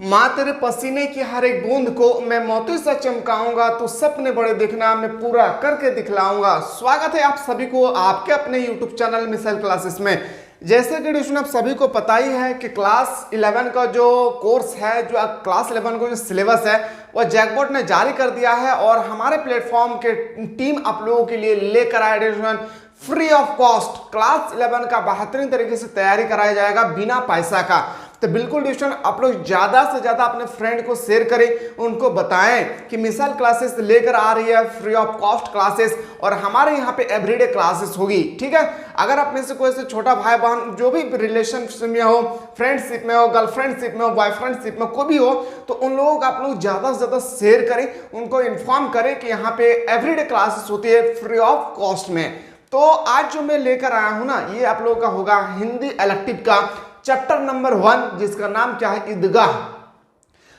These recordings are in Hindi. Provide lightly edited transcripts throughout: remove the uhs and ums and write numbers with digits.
माँ तेरे पसीने की हर एक बूंद को मैं मोती सा चमकाऊंगा, तो सपने बड़े देखना मैं पूरा करके दिखलाऊंगा। स्वागत है आप सभी को आपके अपने YouTube चैनल मिसाइल क्लासेस में। जैसे कि ट्यूशन आप सभी को पता ही है कि क्लास 11 का जो कोर्स है, जो क्लास 11 का जो सिलेबस है वह जैकबोर्ड ने जारी कर दिया है और हमारे प्लेटफॉर्म के टीम आप लोगों के लिए लेकर आए tuition free of cost class 11 का बेहतरीन तरीके से तैयारी कराया जाएगा बिना पैसा का। तो बिल्कुल ट्यूशन आप लोग ज्यादा से ज्यादा अपने फ्रेंड को शेयर करें, उनको बताएं कि मिसाइल क्लासेस लेकर आ रही है फ्री ऑफ कॉस्ट क्लासेस और हमारे यहाँ पे एवरीडे क्लासेस होगी। ठीक है, अगर आप में से कोई से छोटा भाई बहन जो भी रिलेशनशिप में हो, फ्रेंडशिप में हो, गर्लफ्रेंडशिप में हो, बॉयफ्रेंडशिप में कोई भी हो, तो उन लोगों को आप लोग ज्यादा से ज्यादा शेयर करें, उनको इन्फॉर्म करें कि यहाँ पे एवरीडे क्लासेस होती है फ्री ऑफ कॉस्ट में। तो आज जो मैं लेकर आया हूं ना, ये आप लोगों का होगा हिंदी इलेक्टिव का चैप्टर नंबर 1, जिसका नाम क्या है, ईदगाह।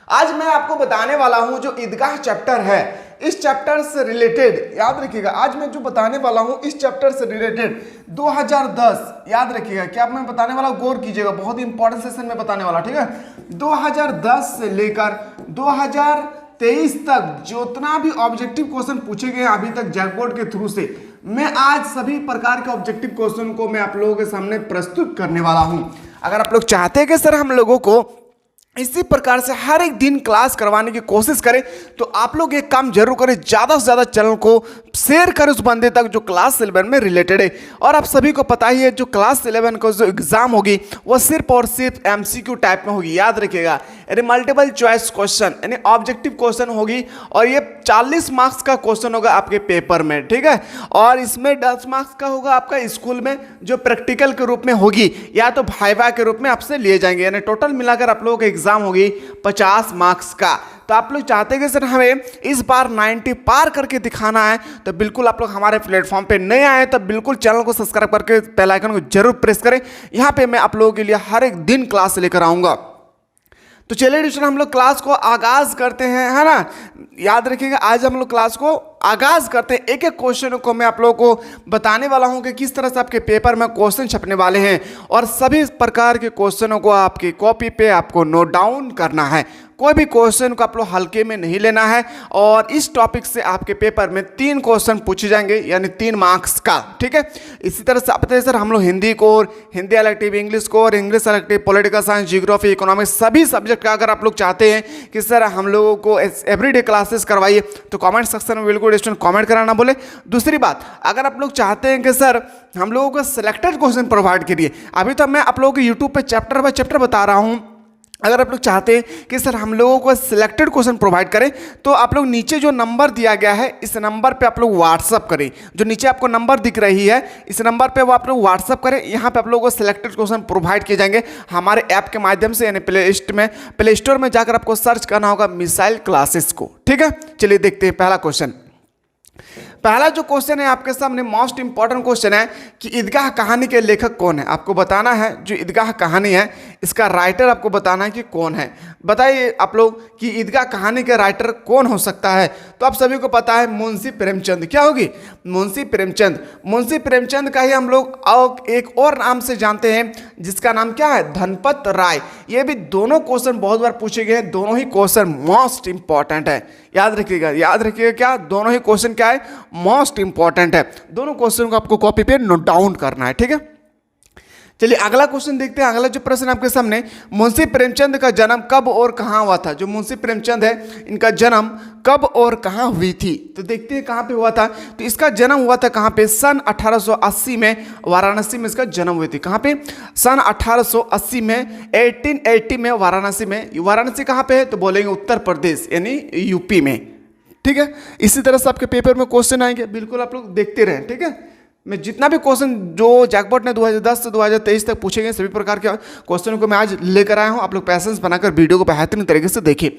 आज मैं आपको बताने वाला हूं जो ईदगाह चैप्टर है, इस चैप्टर से रिलेटेड याद रखिएगा। आज मैं जो बताने वाला हूं इस चैप्टर से रिलेटेड 2010 याद रखिएगा, क्या मैं बताने वाला, गौर कीजिएगा, बहुत ही इंपॉर्टेंट सेशन में बताने वाला। ठीक है, 2010 से लेकर 2023 तक जितना भी ऑब्जेक्टिव क्वेश्चन पूछे गए अभी तक जैकबोर्ड के थ्रू से, मैं आज सभी प्रकार के ऑब्जेक्टिव क्वेश्चन को मैं आप लोगों के सामने प्रस्तुत करने वाला हूं। अगर आप लोग चाहते हैं कि सर हम लोगों को इसी प्रकार से हर एक दिन क्लास करवाने की कोशिश करें, तो आप लोग एक काम जरूर करें, ज़्यादा से ज़्यादा चैनल को शेयर करें उस बंदे तक जो क्लास 11 में रिलेटेड है। और आप सभी को पता ही है जो क्लास 11 का जो एग्जाम होगी वह सिर्फ और सिर्फ MCQ टाइप में होगी, याद रखिएगा, यानी मल्टीपल चॉइस क्वेश्चन यानी ऑब्जेक्टिव क्वेश्चन होगी और ये 40 मार्क्स का क्वेश्चन होगा आपके पेपर में। ठीक है, और इसमें 10 मार्क्स का होगा आपका स्कूल में जो प्रैक्टिकल के रूप में होगी या तो वाइवा के रूप में आपसे लिए जाएंगे, यानी टोटल मिलाकर आप लोगों का एग्जाम होगी 50 मार्क्स का। तो आप लोग चाहते हैं कि सर हमें इस बार 90 पार करके दिखाना है, तो बिल्कुल आप लोग हमारे प्लेटफॉर्म पे नए आए तो बिल्कुल चैनल को सब्सक्राइब करके बेल आइकन को जरूर प्रेस करें। यहाँ पे मैं आप लोगों के लिए हर एक दिन क्लास लेकर आऊंगा। तो चलिए ट्यूशन हम लोग क्लास को आगाज करते हैं, है ना। याद रखिएगा आज हम लोग क्लास को आगाज करते हैं। एक एक क्वेश्चन को मैं आप लोगों को बताने वाला हूं कि किस तरह से आपके पेपर में क्वेश्चन छपने वाले हैं और सभी प्रकार के क्वेश्चनों को आपकी कॉपी पे आपको नोट डाउन करना है। कोई भी क्वेश्चन को आप लोग हल्के में नहीं लेना है और इस टॉपिक से आपके पेपर में 3 क्वेश्चन पूछे जाएंगे, यानी 3 मार्क्स का। ठीक है, इसी तरह से आप बताइए सर हम लोग Hindi core, Hindi elective, English core, English elective, political science, geography, economics, सभी सब्जेक्ट का अगर आप लोग चाहते हैं कि सर हम लोगों को एवरीडे क्लासेस करवाइए, तो कमेंट सेक्शन में बिल्कुल कमेंट कराना बोले। दूसरी बात, अगर आप लोग चाहते हैं कि सर हम लोगों को सिलेक्टेड क्वेश्चन प्रोवाइड करिए, अभी तो मैं आप लोगों को यूट्यूब पे चैप्टर बाय चैप्टर बता रहा हूं। अगर आप लोग चाहते हैं कि सर हम लोगों को सिलेक्टेड क्वेश्चन प्रोवाइड करें, तो आप लोग नीचे जो नंबर दिया गया है इस नंबर पे आप लोग व्हाट्सअप करें। जो नीचे आपको नंबर दिख रही है इस नंबर पे वो आप लोग व्हाट्सअप करें। यहाँ पे आप लोगों को सिलेक्टेड क्वेश्चन प्रोवाइड किए जाएंगे हमारे ऐप के माध्यम से, यानी प्ले स्टोर में जाकर आपको सर्च करना होगा मिसाइल क्लासेस को। ठीक है, चलिए देखते हैं पहला क्वेश्चन। पहला जो क्वेश्चन है आपके सामने मोस्ट इंपॉर्टेंट क्वेश्चन है कि ईदगाह कहानी के लेखक कौन है। आपको बताना है जो ईदगाह कहानी है इसका राइटर आपको बताना है कि कौन है। बताइए आप लोग कि ईदगाह कहानी के राइटर कौन हो सकता है। तो आप सभी को पता है मुंशी प्रेमचंद। क्या होगी? मुंशी प्रेमचंद। मुंशी प्रेमचंद का ही हम लोग एक और नाम से जानते हैं जिसका नाम क्या है, धनपत राय। ये भी दोनों क्वेश्चन बहुत बार पूछे गए हैं, दोनों ही क्वेश्चन मोस्ट इंपॉर्टेंट है। याद रखिएगा क्या, दोनों ही क्वेश्चन क्या है, मोस्ट इंपॉर्टेंट है। दोनों क्वेश्चन को आपको कॉपी पे नोट डाउन करना है। ठीक है, चलिए अगला क्वेश्चन देखते हैं। अगला जो प्रश्न आपके सामने, मुंशी प्रेमचंद का जन्म कब और कहां हुआ था। जो मुंशी प्रेमचंद है इनका जन्म कब और कहां हुई थी, तो देखते हैं कहां पे हुआ था। तो इसका जन्म हुआ था कहां पे, सन 1880 में वाराणसी में इसका जन्म हुई थी। कहां पे, सन 1880 में, 1880 में वाराणसी में। वाराणसी कहां पे है, तो बोलेंगे उत्तर प्रदेश यानी यूपी में। ठीक है, इसी तरह से आपके पेपर में क्वेश्चन आएंगे, बिल्कुल आप लोग देखते रहें। ठीक है, मैं जितना भी क्वेश्चन जो जैकबोर्ड ने 2010 से 2023 तक पूछे गए सभी प्रकार के क्वेश्चनों को मैं आज लेकर आया हूं। आप लोग पैसेंस बनाकर वीडियो को बेहतरीन तरीके से देखिए।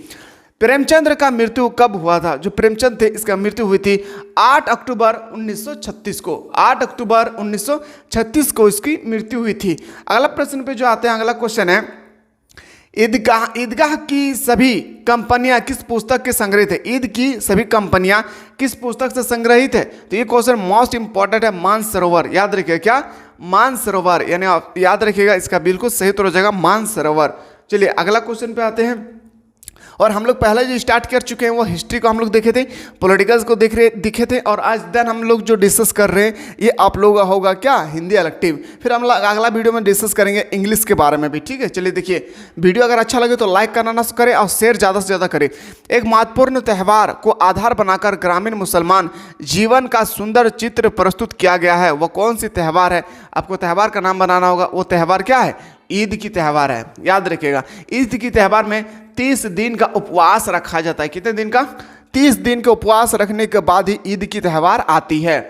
प्रेमचंद का मृत्यु कब हुआ था। जो प्रेमचंद थे इसका मृत्यु हुई थी 8 अक्टूबर 1936 को। 8 अक्टूबर 1936 को इसकी मृत्यु हुई थी। अगला प्रश्न पे जो आते हैं, अगला क्वेश्चन है, ईदगाह की सभी कंपनियां किस पुस्तक के संग्रहित है। ईद की सभी कंपनियां किस पुस्तक से संग्रहित है। तो ये क्वेश्चन मोस्ट इंपॉर्टेंट है, मानसरोवर। याद रखिएगा क्या, मानसरोवर, यानी आप याद रखिएगा इसका बिल्कुल सही उत्तर हो जाएगा मानसरोवर। चलिए अगला क्वेश्चन पे आते हैं। और हम लोग पहले जो स्टार्ट कर चुके हैं वो हिस्ट्री को हम लोग देखे थे, पॉलिटिकल्स को दिखे थे, और आज देन हम लोग जो डिस्कस कर रहे हैं ये आप लोगों का होगा क्या, हिंदी इलेक्टिव। फिर हम अगला वीडियो में डिस्कस करेंगे इंग्लिश के बारे में भी, ठीक है। चलिए देखिए, वीडियो अगर अच्छा लगे तो लाइक करना ना करें और शेयर ज़्यादा से ज़्यादा करें। एक महत्वपूर्ण त्यौहार को आधार बनाकर ग्रामीण मुसलमान जीवन का सुंदर चित्र प्रस्तुत किया गया है, वो कौन सी त्यौहार है? आपको त्यौहार का नाम बनाना होगा। वो त्यौहार क्या है? ईद की त्यौहार है, याद रखिएगा। ईद की त्यौहार में 30 दिन का उपवास रखा जाता है। कितने दिन का? 30 दिन के उपवास रखने के बाद ही ईद की त्यौहार आती है।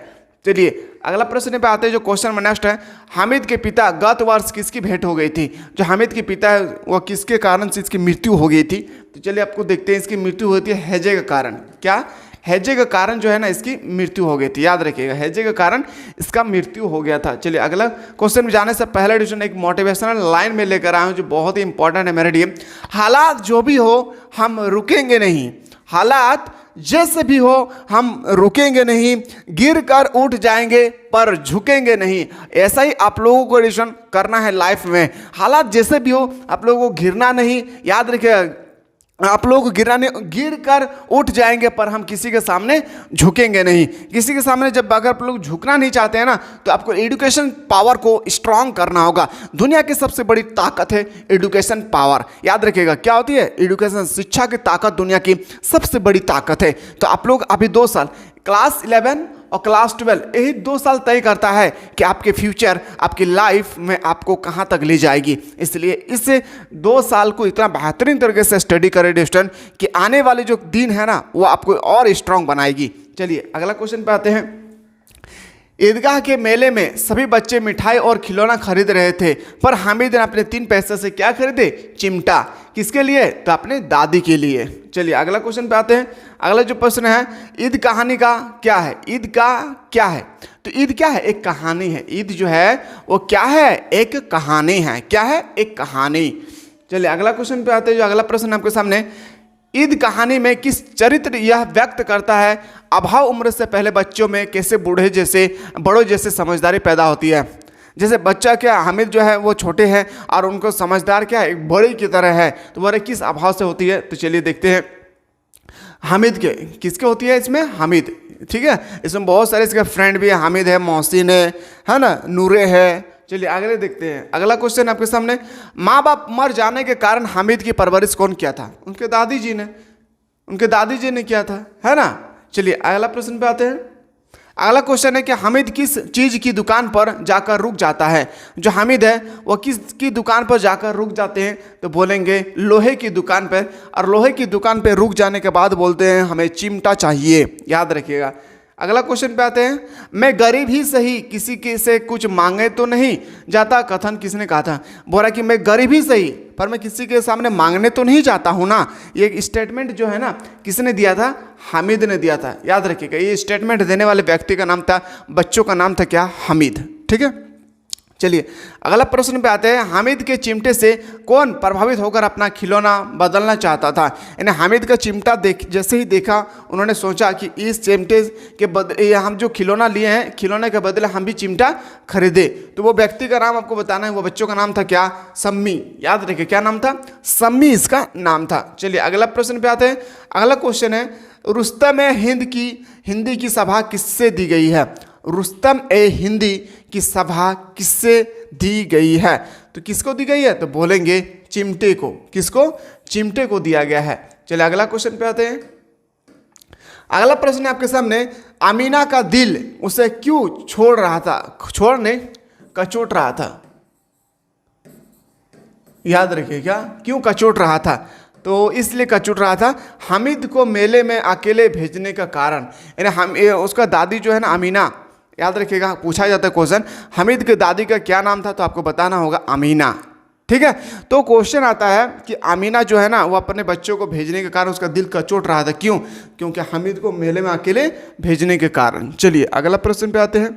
चलिए अगला प्रश्न पे आते हैं, जो क्वेश्चन में नेक्स्ट है, हामिद के पिता गत वर्ष किसकी भेंट हो गई थी? जो हामिद के पिता है वो किसके कारण से इसकी मृत्यु हो गई थी? तो चलिए आपको देखते हैं, इसकी मृत्यु होती है हैजे के कारण। क्या? हैजे के कारण जो है ना इसकी मृत्यु हो गई थी, याद रखिएगा, हैजे के कारण इसका मृत्यु हो गया था। चलिए अगला क्वेश्चन में जाने से पहले डिवीजन एक मोटिवेशनल लाइन में लेकर आया हूँ जो बहुत ही इंपॉर्टेंट है मेरे लिए। हालात जो भी हो हम रुकेंगे नहीं, हालात जैसे भी हो हम रुकेंगे नहीं, गिर कर उठ जाएंगे पर झुकेंगे नहीं। ऐसा ही आप लोगों को डिसीजन करना है लाइफ में। हालात जैसे भी हो आप लोगों को गिरना नहीं, याद रखिएगा, आप लोग गिर कर उठ जाएंगे पर हम किसी के सामने झुकेंगे नहीं। किसी के सामने जब अगर आप लोग झुकना नहीं चाहते हैं ना तो आपको एजुकेशन पावर को स्ट्रांग करना होगा। दुनिया की सबसे बड़ी ताकत है एजुकेशन पावर, याद रखिएगा। क्या होती है? एजुकेशन, शिक्षा की ताकत दुनिया की सबसे बड़ी ताकत है। तो आप लोग अभी 2 साल, क्लास 11 और क्लास 12, यही 2 साल तय करता है कि आपके फ्यूचर, आपकी लाइफ में आपको कहाँ तक ले जाएगी। इसलिए इस 2 साल को इतना बेहतरीन तरीके से स्टडी करें स्टूडेंट कि आने वाले जो दिन है ना वो आपको और स्ट्रांग बनाएगी। चलिए अगला क्वेश्चन पे आते हैं। ईदगाह के मेले में सभी बच्चे मिठाई और खिलौना खरीद रहे थे, पर हामिद ने अपने 3 पैसे से क्या खरीदे? चिमटा। किसके लिए? तो अपने दादी के लिए। चलिए अगला क्वेश्चन पे आते हैं। अगला जो प्रश्न है, ईद कहानी का क्या है? ईद का क्या है? तो ईद क्या है? एक कहानी है। ईद जो है वो क्या है? एक कहानी है। क्या है? एक कहानी। चलिए अगला क्वेश्चन पे आते हैं। जो अगला प्रश्न आपके सामने, ईद कहानी में किस चरित्र यह व्यक्त करता है अभाव उम्र से पहले बच्चों में कैसे बड़ों जैसे समझदारी पैदा होती है? जैसे बच्चा क्या, हामिद जो है वो छोटे हैं और उनको समझदार क्या है, एक बड़े की तरह है। तो बड़े किस अभाव से होती है? तो चलिए देखते हैं। हामिद के किसके होती है इसमें? हामिद, ठीक है। इसमें बहुत सारे इसके फ्रेंड भी है, हामिद है, मोहसिन है ना, नूरे है। चलिए आगे देखते हैं। अगला क्वेश्चन आपके सामने, माँ बाप मर जाने के कारण हामिद की परवरिश कौन किया था? उनके दादी जी ने किया था, है ना। चलिए अगला प्रश्न पे आते हैं। अगला क्वेश्चन है कि हामिद किस चीज़ की दुकान पर जाकर रुक जाता है? जो हामिद है वो किसकी दुकान पर जाकर रुक जाते हैं? तो बोलेंगे लोहे की दुकान पर। और लोहे की दुकान पर रुक जाने के बाद बोलते हैं हमें चिमटा चाहिए, याद रखिएगा। अगला क्वेश्चन पे आते हैं। मैं गरीब ही सही, किसी के से कुछ मांगे तो नहीं जाता, कथन किसने कहा था? बोला कि मैं गरीब ही सही पर मैं किसी के सामने मांगने तो नहीं जाता हूँ ना। ये स्टेटमेंट जो है ना किसने दिया था? हामिद ने दिया था, याद रखिएगा। ये स्टेटमेंट देने वाले व्यक्ति का नाम था, बच्चों का नाम था क्या? हामिद, ठीक है। चलिए अगला प्रश्न पे आते हैं। हामिद के चिमटे से कौन प्रभावित होकर अपना खिलौना बदलना चाहता था? यानी हामिद का चिमटा जैसे ही देखा उन्होंने सोचा कि इस चिमटे के बदले हम जो खिलौना लिए हैं, खिलौने के बदले हम भी चिमटा खरीदे। तो वो व्यक्ति का नाम आपको बताना है। वो बच्चों का नाम था क्या? सम्मी, याद रखिए। क्या नाम था? सम्मी इसका नाम था। चलिए अगला प्रश्न पे आते हैं। अगला क्वेश्चन है, रुस्तम हिंदी की सभा किससे दी गई है? रुस्तम हिंदी की सभा किससे दी गई है? तो किसको दी गई है? तो बोलेंगे चिमटे को। किसको? चिमटे को दिया गया है। चलिए अगला क्वेश्चन पे आते हैं। अगला प्रश्न है आपके सामने, अमीना का दिल उसे क्यों छोड़ रहा था? कचोट रहा था, याद रखिए। क्या? क्यों कचोट रहा था? तो इसलिए कचोट रहा था हामिद को मेले में अकेले भेजने का कारण। यानी उसका दादी जो है ना अमीना, याद रखिएगा, पूछा जाता है क्वेश्चन, हामिद के दादी का क्या नाम था? तो आपको बताना होगा अमीना, ठीक है। तो क्वेश्चन आता है कि अमीना जो है ना वो अपने बच्चों को भेजने के कारण उसका दिल कचोट रहा था। क्यों? क्योंकि हामिद को मेले में अकेले भेजने के कारण। चलिए अगला प्रश्न पे आते हैं।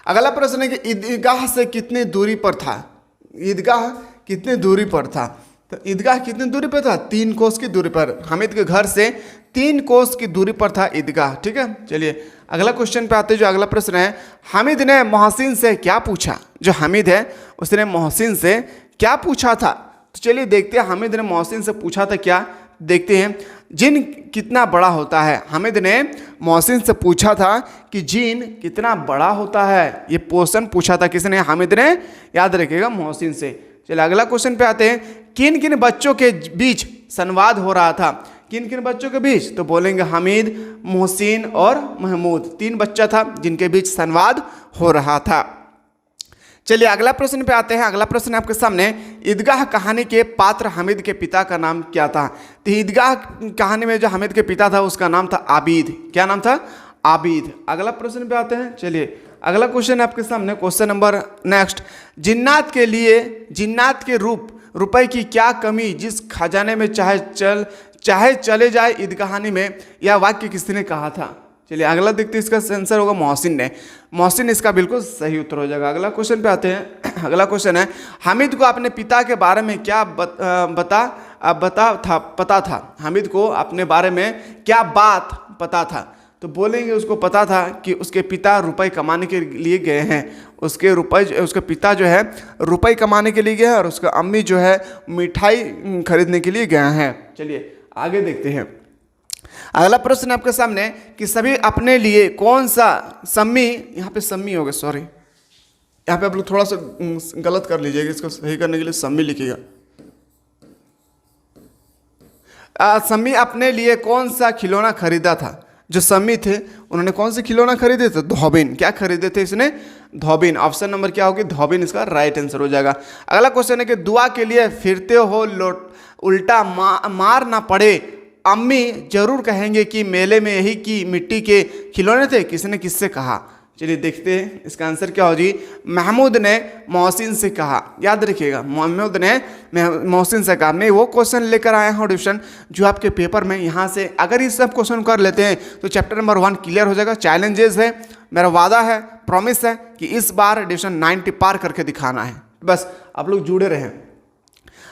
अगला प्रश्न है कि ईदगाह से कितनी दूरी पर था? ईदगाह कितनी दूरी पर था? तो ईदगाह कितनी दूरी पर था? 3 कोस की दूरी पर। हामिद के घर से 3 कोस की दूरी पर था ईदगाह, ठीक है। चलिए अगला क्वेश्चन पे आते हैं। जो अगला प्रश्न है, हामिद ने मोहसिन से क्या पूछा? जो हामिद है उसने मोहसिन से क्या पूछा था? तो चलिए देखते हैं हामिद ने मोहसिन से पूछा था क्या। देखते हैं जिन कितना बड़ा होता है। हामिद ने मोहसिन से पूछा था कि जिन कितना बड़ा होता है। ये क्वेश्चन पूछा था किसने? हामिद ने। याद रखिएगा मोहसिन से। चलिए अगला क्वेश्चन पे आते हैं। किन किन बच्चों के बीच संवाद हो रहा था? किन किन बच्चों के बीच? तो बोलेंगे हामिद, मोहसिन और महमूद। 3 बच्चा था जिनके बीच संवाद हो रहा था। चलिए अगला प्रश्न पे आते हैं। अगला प्रश्न आपके सामने, ईदगाह कहानी के पात्र हामिद के पिता का नाम क्या था? तो ईदगाह कहानी में जो हामिद के पिता था उसका नाम था आबिद। क्या नाम था? आबिद। अगला प्रश्न पे आते हैं। चलिए अगला क्वेश्चन आपके सामने, क्वेश्चन नंबर नेक्स्ट, जिन्नात के लिए जिन्नात के रुपए की क्या कमी जिस खजाने में चाहे चले जाए ईद कहानी में, यह वाक्य किसने कहा था? चलिए अगला देखते हैं। इसका आंसर होगा मोहसिन ने। मोहसिन इसका बिल्कुल सही उत्तर हो जाएगा। अगला क्वेश्चन पे आते हैं। अगला क्वेश्चन है, हामिद को अपने पिता के बारे में क्या पता था? हामिद को अपने बारे में क्या बात पता था? तो बोलेंगे उसको पता था कि उसके पिता रुपए कमाने के लिए गए हैं। उसके पिता जो है रुपए कमाने के लिए गए हैं और उसका अम्मी जो है मिठाई खरीदने के लिए गए हैं। चलिए आगे देखते हैं। अगला प्रश्न आपके सामने कि सभी अपने लिए कौन सा सम्मी, यहाँ पे सम्मी हो गया, सॉरी यहाँ पे आप लोग थोड़ा सा गलत कर लीजिएगा। इसको सही करने के लिए सम्मी लिखिएगा। सम्मी अपने लिए कौन सा खिलौना खरीदा था? जो सम्मी थे उन्होंने कौन से खिलौना खरीदे थे? धोबिन। क्या खरीदे थे इसने? धोबिन। ऑप्शन नंबर क्या होगी? धोबिन इसका राइट आंसर हो जाएगा। अगला क्वेश्चन है कि दुआ के लिए फिरते हो उल्टा मार ना पड़े, अम्मी जरूर कहेंगे कि मेले में यही की मिट्टी के खिलौने थे। किसने किससे कहा? चलिए देखते हैं इसका आंसर क्या हो जी। महमूद ने मोहसिन से कहा। याद रखिएगा महमूद ने मोहसिन से कहा। मैं वो क्वेश्चन लेकर आया हूँ डिविजन जो आपके पेपर में, यहाँ से अगर ये सब क्वेश्चन कर लेते हैं तो चैप्टर नंबर 1 क्लियर हो जाएगा। चैलेंजेस है, मेरा वादा है, प्रॉमिस है कि इस बार डिविजन 90 पार करके दिखाना है। बस आप लोग जुड़े रहें।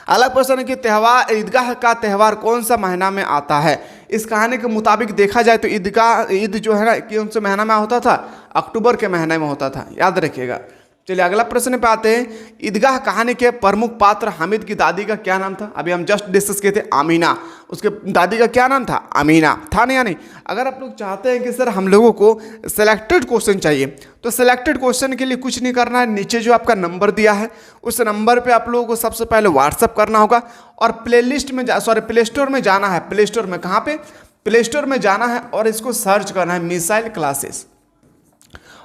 अगला प्रश्न है कि त्यौहार ईदगाह का त्यौहार कौन सा महीना में आता है? इस कहानी के मुताबिक देखा जाए तो ईद जो है ना कौन से महीना में होता था? अक्टूबर के महीने में होता था। याद रखिएगा। चलिए अगला प्रश्न पे आते हैं। ईदगाह कहानी के प्रमुख पात्र हामिद की दादी का क्या नाम था? अभी हम जस्ट डिस्कस किए थे आमीना। उसके दादी का क्या नाम था? आमीना था नहीं या नहीं? अगर आप लोग चाहते हैं कि सर हम लोगों को सिलेक्टेड क्वेश्चन चाहिए तो सिलेक्टेड क्वेश्चन के लिए कुछ नहीं करना है। नीचे जो आपका नंबर दिया है उस नंबर पे आप लोगों को सबसे पहले व्हाट्सअप करना होगा और प्ले स्टोर में जाना है। प्ले स्टोर में कहाँ पे? प्ले स्टोर में जाना है और इसको सर्च करना है मिसाइल क्लासेस,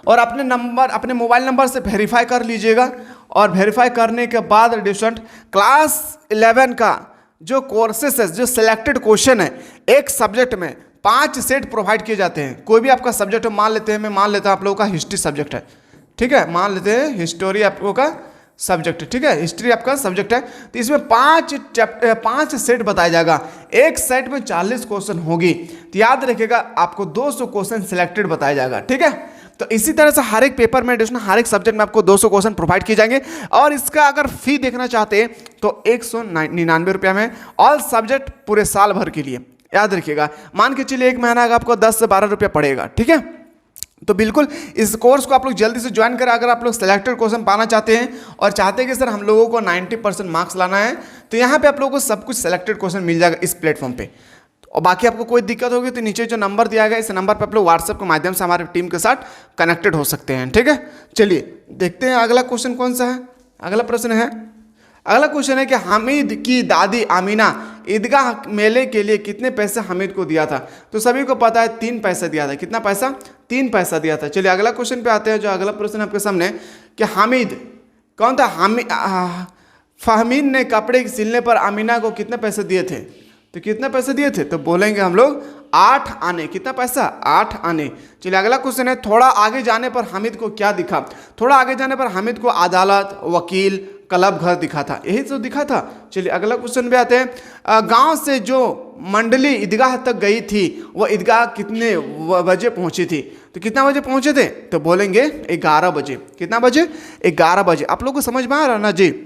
और अपने मोबाइल नंबर से वेरीफाई कर लीजिएगा। और वेरीफाई करने के बाद डिस्टेंट क्लास 11 का जो कोर्सेस है, जो सिलेक्टेड क्वेश्चन है, एक सब्जेक्ट में 5 सेट प्रोवाइड किए जाते हैं। कोई भी आपका सब्जेक्ट मान लेते हैं, मैं मान लेता हूँ आप लोगों का हिस्ट्री सब्जेक्ट है, ठीक है, मान लेते हैं हिस्टोरी आप लोगों का सब्जेक्ट है, ठीक है, हिस्ट्री आपका सब्जेक्ट है। तो इसमें 5 सेट बताया जाएगा। एक सेट में 40 क्वेश्चन होगी। तो याद रखिएगा आपको 200 क्वेश्चन सिलेक्टेड बताया जाएगा, ठीक है। तो इसी तरह से हर एक पेपर में हर एक सब्जेक्ट में आपको 200 क्वेश्चन प्रोवाइड किए जाएंगे। और इसका अगर फी देखना चाहते हैं तो 199 रुपया में ऑल सब्जेक्ट पूरे साल भर के लिए। याद रखिएगा, मान के चलिए 1 महीना का आपको 10 से 12 रुपया पड़ेगा, ठीक है। तो बिल्कुल इस कोर्स को आप लोग जल्दी से ज्वाइन करें। अगर आप लोग सिलेक्टेड क्वेश्चन पाना चाहते हैं और चाहते हैं कि सर हम लोगों को 90% मार्क्स लाना है, तो यहाँ पे आप लोगों को सब कुछ सिलेक्टेड क्वेश्चन मिल जाएगा इस प्लेटफॉर्म पे। और बाकी आपको कोई दिक्कत होगी तो नीचे जो नंबर दिया गया इस नंबर पर आप लोग व्हाट्सएप के माध्यम से हमारे टीम के साथ कनेक्टेड हो सकते हैं, ठीक है। चलिए देखते हैं अगला क्वेश्चन कौन सा है। अगला प्रश्न है, अगला क्वेश्चन है कि हामिद की दादी आमीना ईदगाह मेले के लिए कितने पैसे हामिद को दिया था? तो सभी को पता है 3 पैसा दिया था। कितना पैसा? 3 पैसा दिया था। चलिए अगला क्वेश्चन पे आते हैं। जो अगला प्रश्न आपके सामने कि हामिद कौन था? फहमीद ने कपड़े सिलने पर आमीना को कितने पैसे दिए थे? तो कितने पैसे दिए थे? तो बोलेंगे हम लोग 8 आने। कितना पैसा? 8 आने। चलिए अगला क्वेश्चन है, थोड़ा आगे जाने पर हामिद को क्या दिखा? थोड़ा आगे जाने पर हामिद को अदालत, वकील, क्लब घर दिखा था। यही तो दिखा था। चलिए अगला क्वेश्चन पे आते हैं। गांव से जो मंडली ईदगाह तक गई थी वो ईदगाह कितने बजे पहुंची थी? तो कितना बजे पहुंचे थे? तो बोलेंगे 11 बजे। कितना बजे? 11 बजे। आप लोग को समझ में आ रहा ना जी?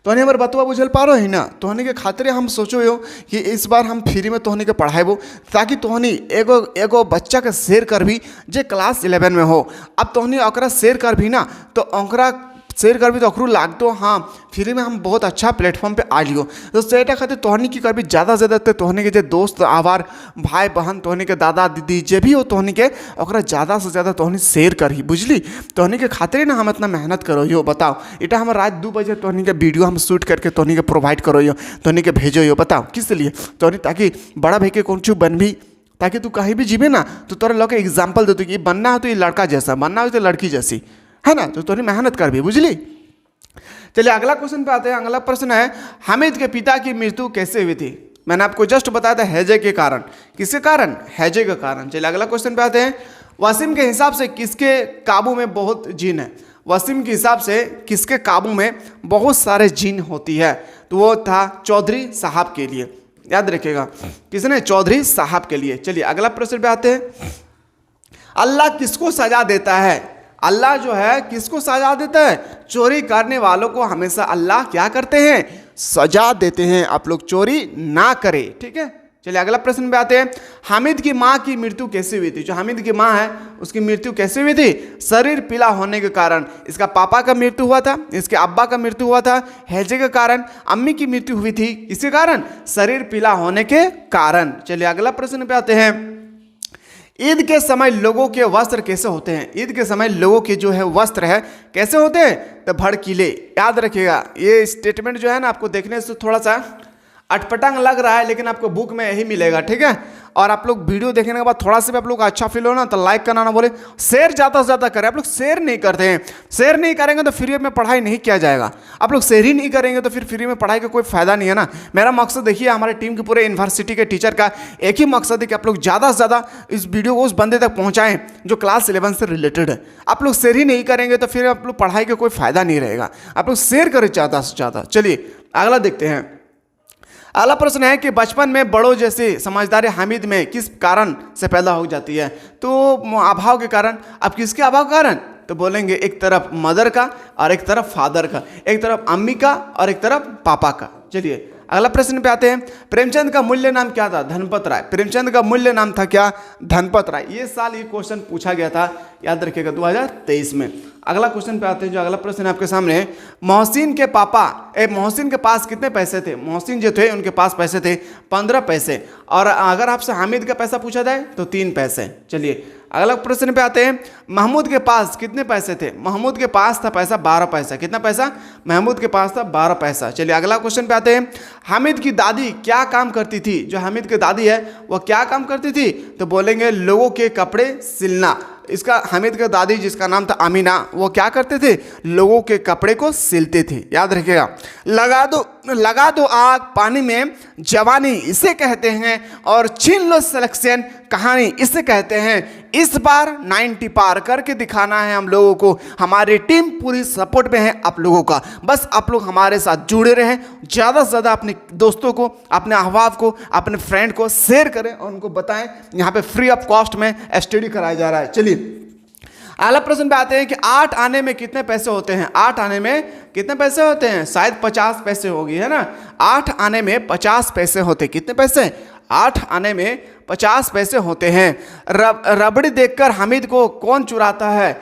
तो हमारे बतुआ बुझल पारो है ना, तोहनी के खातिर हम सोचो यो कि इस बार हम फ्री में तोहनी के पढ़ाएबो ताकि तोहनी एगो बच्चा के शेयर कर भी जे क्लास 11 में हो। अब तोहनी ओकरा शेयर कर भी ना तो ओकरा शेयर कर भी तो अखरू लाग तो हाँ फ्री में हम बहुत अच्छा प्लेटफॉर्म पे आ लियो। तो सेटा खातिर तोहनी की कर भी ज़्यादा से ज़्यादा तोहनी के जो दोस्त आवार भाई बहन तोहनी के दादा दीदी जे भी हो तोहनी के ओकरा ज़्यादा से ज़्यादा तोहनी शेयर करही बुझली। तोहनी के खातिर ना हम इतना मेहनत करो यो बताओ। इटा हम रात 2 बजे तोहनी के वीडियो हम शूट करके तोहनी के प्रोवाइड करो यो तोहनी के भेजो यो बताओ किस लिए तोहनी ताकि बड़ा भाई के कौन चू बन भी ताकि तू कहीं भी जीवे ना तो तोरा लोग एग्जाम्पल दे कि बनना हो तो ये लड़का जैसा बनना हो तो लड़की जैसी है ना। तो तोहनी मेहनत कर भी बुझली। चलिए अगला क्वेश्चन पे आते हैं। अगला प्रश्न है हामिद के पिता की मृत्यु कैसे हुई थी। मैंने आपको जस्ट बताया था हैजे के कारण। किसके कारण? हैजे के कारण। चलिए अगला क्वेश्चन पे आते हैं। वसीम के हिसाब से किसके काबू में बहुत जीन है। वसीम के हिसाब से किसके काबू में बहुत सारे जीन होती है तो वो था चौधरी साहब के लिए। याद रखिएगा किसने? चौधरी साहब के लिए। चलिए अगला प्रश्न पे आते हैं। अल्लाह किसको सजा देता है। अल्लाह जो है किसको सजा देता है? चोरी करने वालों को हमेशा अल्लाह क्या करते हैं? सजा देते हैं। आप लोग चोरी ना करें ठीक है। चलिए अगला प्रश्न पे आते हैं। हामिद की माँ की मृत्यु कैसे हुई थी। जो हामिद की माँ है उसकी मृत्यु कैसे हुई थी? शरीर पीला होने के कारण। इसका पापा का मृत्यु हुआ था, इसके अब्बा का मृत्यु हुआ था हैजे के कारण। अम्मी की मृत्यु हुई थी किसके कारण? शरीर पीला होने के कारण। चलिए अगला प्रश्न पे आते हैं। ईद के समय लोगों के वस्त्र कैसे होते हैं। ईद के समय लोगों के जो है वस्त्र है कैसे होते हैं? तो भड़कीले। याद रखिएगा ये स्टेटमेंट जो है ना आपको देखने से थोड़ा सा अटपटांग लग रहा है लेकिन आपको बुक में यही मिलेगा ठीक है। और आप लोग वीडियो देखने के बाद थोड़ा सा भी आप लोग अच्छा फील हो ना तो लाइक करना ना बोले, शेयर ज़्यादा से ज़्यादा करें। आप लोग शेयर नहीं करते हैं, शेयर नहीं करेंगे तो फ्री में पढ़ाई नहीं किया जाएगा। आप लोग शेयर ही नहीं करेंगे तो फिर फ्री में पढ़ाई का कोई फायदा नहीं है ना। मेरा मकसद देखिए हमारे टीम के पूरे यूनिवर्सिटी के टीचर का एक ही मकसद है कि आप लोग ज़्यादा से ज़्यादा इस वीडियो को उस बंदे तक पहुँचाएँ जो क्लास 11 से रिलेटेड है। आप लोग शेयर ही नहीं करेंगे तो फिर आप लोग पढ़ाई का कोई फायदा नहीं रहेगा। आप लोग शेयर करें ज़्यादा से ज़्यादा। चलिए अगला देखते हैं। अगला प्रश्न है कि बचपन में बड़ों जैसी समझदारी हामिद में किस कारण से पैदा हो जाती है। तो अभाव के कारण। अब किसके अभाव के कारण? तो बोलेंगे एक तरफ मदर का और एक तरफ फादर का, एक तरफ अम्मी का और एक तरफ पापा का। चलिए अगला प्रश्न पे आते हैं। प्रेमचंद का मूल्य नाम क्या था? धनपत राय। प्रेमचंद का मूल्य नाम था क्या? धनपत राय। ये साल ये क्वेश्चन पूछा गया था, याद रखिएगा 2023 में। अगला क्वेश्चन पे आते हैं। जो अगला प्रश्न आपके सामने है। मोहसिन के पापा मोहसिन के पास कितने पैसे थे? मोहसिन जो थे उनके पास पैसे थे 15 पैसे। और अगर आपसे हामिद का पैसा पूछा जाए तो 3 पैसे। चलिए अगला प्रश्न पे आते हैं। महमूद के पास कितने पैसे थे? महमूद के पास था पैसा 12 पैसा। कितना पैसा? महमूद के पास था 12 पैसा। चलिए अगला क्वेश्चन पे आते हैं। हामिद की दादी क्या काम करती थी? जो हामिद की दादी है वो क्या काम करती थी? तो बोलेंगे लोगों के कपड़े सिलना। इसका हामिद का दादी जिसका नाम था अमीना वो क्या करते थे? लोगों के कपड़े को सिलते थे। याद रखिएगा। लगा दो आग पानी में जवानी इसे कहते हैं और छीन लो सिलेक्शन कहानी इसे कहते हैं। इस बार 90 पार करके दिखाना है हम लोगों को। हमारी टीम पूरी सपोर्ट में है आप लोगों का। बस आप लोग हमारे साथ जुड़े रहें, ज़्यादा से ज़्यादा अपने दोस्तों को, अपने अहबाब को, अपने फ्रेंड को शेयर करें और उनको बताएं यहाँ पे फ्री ऑफ कॉस्ट में स्टडी कराया जा रहा है। चलिए अगला प्रश्न पे आते हैं कि 8 आने में कितने पैसे होते हैं? 8 आने में कितने पैसे होते हैं? शायद 50 पैसे होगी है ना। 8 आने में 50 पैसे होते। कितने पैसे? 8 आने में 50 पैसे होते हैं। रबड़ी देखकर हामिद को कौन चुराता है?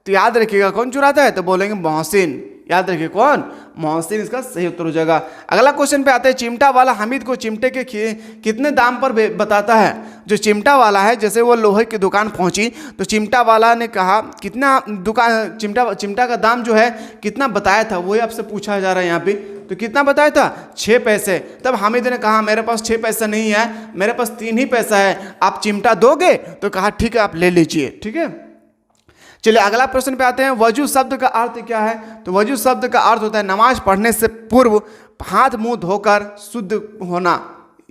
तो याद रखिएगा कौन चुराता है? तो बोलेंगे मोहसिन। याद रखिए कौन? मोहसिन इसका सही उत्तर हो जाएगा। अगला क्वेश्चन पे आते हैं। चिमटा वाला हामिद को चिमटे के कितने दाम पर बताता है? जो चिमटा वाला है जैसे वो लोहे की दुकान पहुंची तो चिमटा वाला ने कहा कितना दुकान चिमटा का दाम जो है कितना बताया था, वही आपसे पूछा जा रहा है यहाँ पे। तो कितना बताया था? 6 पैसे। तब हामिद ने कहा मेरे पास 6 पैसा नहीं है, मेरे पास 3 ही पैसा है, आप चिमटा दोगे? तो कहा ठीक है आप ले लीजिए। ठीक है। चलिए अगला प्रश्न पे आते हैं। वजू शब्द का अर्थ क्या है? तो वजू शब्द का अर्थ होता है नमाज पढ़ने से पूर्व हाथ मुंह धोकर शुद्ध होना।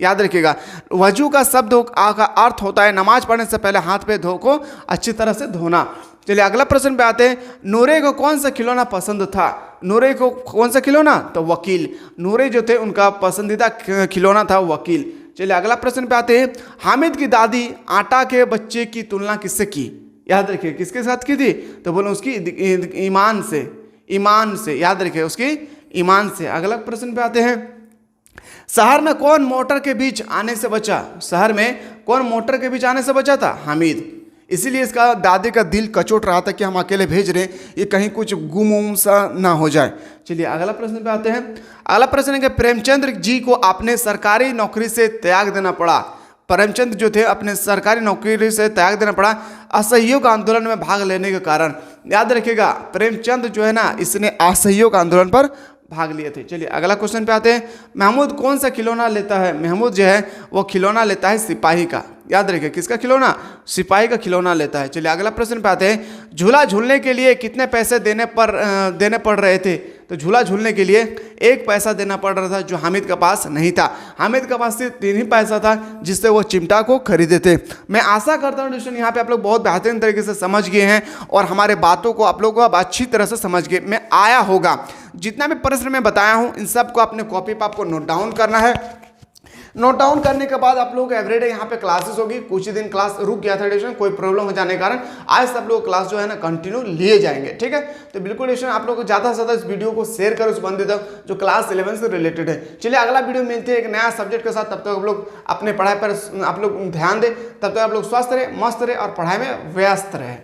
याद रखिएगा वजू का शब्द का अर्थ होता है नमाज पढ़ने से पहले हाथ पे धो को अच्छी तरह से धोना। चलिए अगला प्रश्न पे आते हैं। नूरे को कौन सा खिलौना पसंद था? नूरे को कौन सा खिलौना? तो वकील। नूरे जो थे उनका पसंदीदा खिलौना था वकील। चलिए अगला प्रश्न पे आते हैं। हामिद की दादी आटा के बच्चे की तुलना किससे की? याद रखिए किसके साथ की थी? तो बोलो उसकी ईमान से। ईमान से। याद रखिए उसकी ईमान से। अगला प्रश्न पे आते हैं। शहर में कौन मोटर के बीच आने से बचा? शहर में कौन मोटर के बीच आने से बचा था? हामिद। इसीलिए इसका दादी का दिल कचोट रहा था कि हम अकेले भेज रहे हैं, ये कहीं कुछ गुम उम सा ना हो जाए। चलिए अगला प्रश्न पे आते हैं। अगला प्रश्न है कि प्रेमचंद जी को अपने सरकारी नौकरी से त्याग देना पड़ा। प्रेमचंद जो थे अपने सरकारी नौकरी से त्याग देना पड़ा असहयोग आंदोलन में भाग लेने के कारण। याद रखिएगा प्रेमचंद जो है ना, इसने असहयोग आंदोलन पर भाग लिए थे। चलिए अगला क्वेश्चन पे आते हैं। महमूद कौन सा खिलौना लेता है? महमूद जो है वो खिलौना लेता है सिपाही का। याद रखिए किसका खिलौना? सिपाही का खिलौना लेता है। चलिए अगला प्रश्न पे आते हैं। झूला झूलने के लिए कितने पैसे देने पड़ रहे थे? तो झूला झूलने के लिए 1 पैसा देना पड़ रहा था, जो हामिद के पास नहीं था। हामिद के पास सिर्फ 3 ही पैसा था जिससे वो चिमटा को खरीदे थे। मैं आशा करता हूँ दोस्तों यहाँ पे आप लोग बहुत बेहतरीन तरीके से समझ गए हैं और हमारे बातों को आप लोग को अब अच्छी तरह से समझ गए मैं आया होगा। जितना भी प्रश्न मैं बताया हूँ इन सब को अपने कॉपी पर आपको नोट डाउन करना है। नोट डाउन करने के बाद आप लोगों को एवरीडे यहाँ पे क्लासेस होगी। कुछ ही दिन क्लास रुक गया था एडिशन, कोई प्रॉब्लम हो जाने के कारण आज सब लोग क्लास जो है ना कंटिन्यू लिए जाएंगे, ठीक है। तो बिल्कुल एडिशन आप लोग को ज़्यादा से ज़्यादा इस वीडियो को शेयर करो उस बंदे तक जो क्लास 11 से रिलेटेड है। चलिए अगला वीडियो मिलते हैं एक नया सब्जेक्ट के साथ। तब तक आप लोग अपने पढ़ाई पर आप लोग ध्यान दें। तब तक आप लोग स्वस्थ रहे, मस्त रहे और पढ़ाई में व्यस्त रहे।